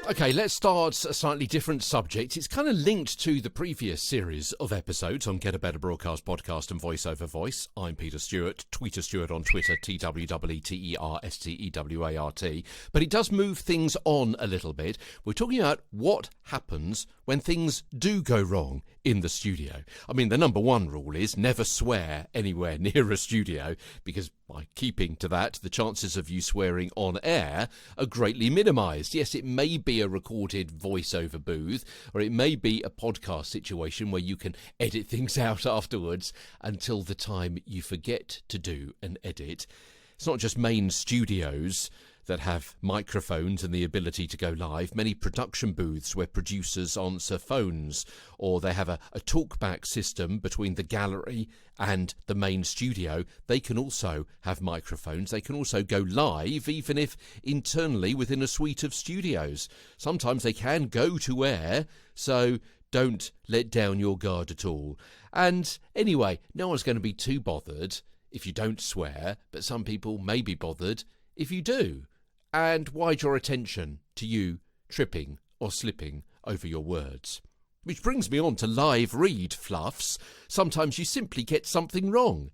Okay, let's start a slightly different subject. It's kind of linked to the previous series of episodes on Get a Better Broadcast podcast and Voice Over Voice. I'm Peter Stewart, Tweeter Stewart on Twitter, TWEETERSTEWART. But it does move things on a little bit. We're talking about what happens when things do go wrong in the studio. I mean, the number one rule is never swear anywhere near a studio, because by keeping to that, the chances of you swearing on air are greatly minimised. Yes, it may be a recorded voiceover booth, or it may be a podcast situation where you can edit things out afterwards until the time you forget to do an edit. It's not just main studios that have microphones and the ability to go live. Many production booths where producers answer phones, or they have a talkback system between the gallery and the main studio. They can also have microphones. They can also go live, even if internally within a suite of studios. Sometimes they can go to air, so don't let down your guard at all. And anyway, no one's going to be too bothered if you don't swear, but some people may be bothered if you do. And why draw attention to you tripping or slipping over your words? Which brings me on to live read fluffs. Sometimes you simply get something wrong.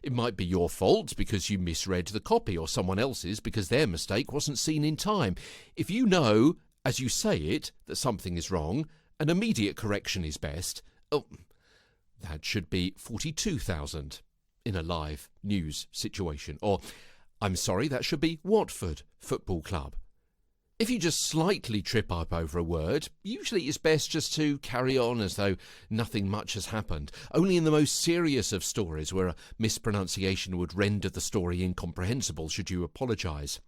It might be your fault because you misread the copy, or someone else's because their mistake wasn't seen in time. If you know, as you say it, that something is wrong, an immediate correction is best. Oh, that should be 42,000 in a live news situation. Or, I'm sorry, that should be Watford Football Club. If you just slightly trip up over a word, usually it's best just to carry on as though nothing much has happened. Only in the most serious of stories where a mispronunciation would render the story incomprehensible should you apologise.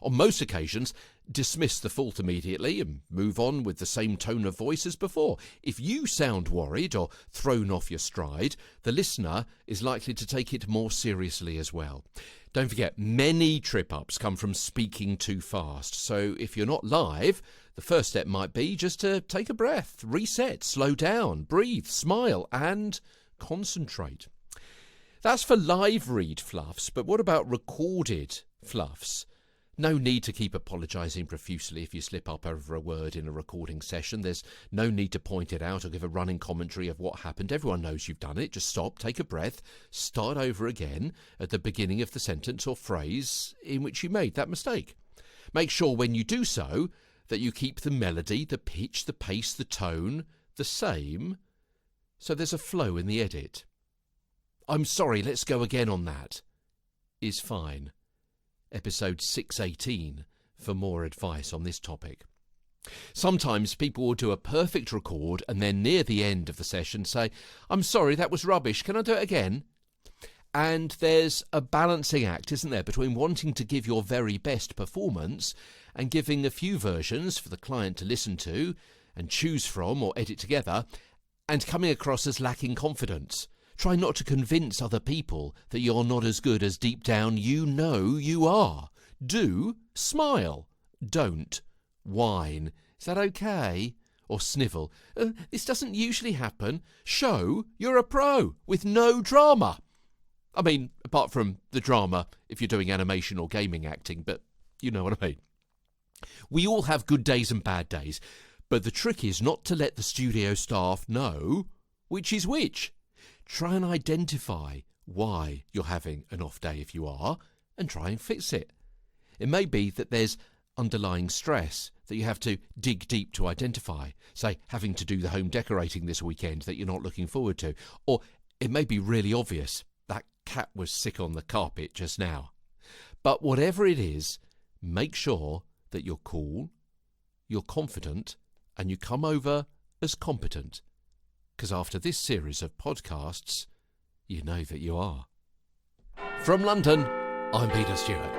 On most occasions, dismiss the fault immediately and move on with the same tone of voice as before. If you sound worried or thrown off your stride, the listener is likely to take it more seriously as well. Don't forget, many trip-ups come from speaking too fast. So if you're not live, the first step might be just to take a breath, reset, slow down, breathe, smile, and concentrate. That's for live read fluffs, but what about recorded fluffs? No need to keep apologising profusely if you slip up over a word in a recording session. There's no need to point it out or give a running commentary of what happened. Everyone knows you've done it. Just stop, take a breath, start over again at the beginning of the sentence or phrase in which you made that mistake. Make sure when you do so that you keep the melody, the pitch, the pace, the tone the same, so there's a flow in the edit. I'm sorry, let's go again on that is fine. Episode 618 for more advice on this topic. Sometimes people will do a perfect record and then near the end of the session say, I'm sorry, that was rubbish, can I do it again? And there's a balancing act, isn't there, between wanting to give your very best performance and giving a few versions for the client to listen to and choose from or edit together, and coming across as lacking confidence. Try not to convince other people that you're not as good as deep down you know you are. Do smile. Don't whine. Is that okay? Or snivel. This doesn't usually happen. Show you're a pro with no drama. I mean, apart from the drama if you're doing animation or gaming acting, but you know what I mean. We all have good days and bad days, but the trick is not to let the studio staff know which is which. Try and identify why you're having an off day if you are, and try and fix it. It may be that there's underlying stress that you have to dig deep to identify, say having to do the home decorating this weekend that you're not looking forward to, or it may be really obvious, that cat was sick on the carpet just now. But whatever it is, make sure that you're cool, you're confident, and you come over as competent. Because after this series of podcasts, you know that you are. From London, I'm Peter Stewart.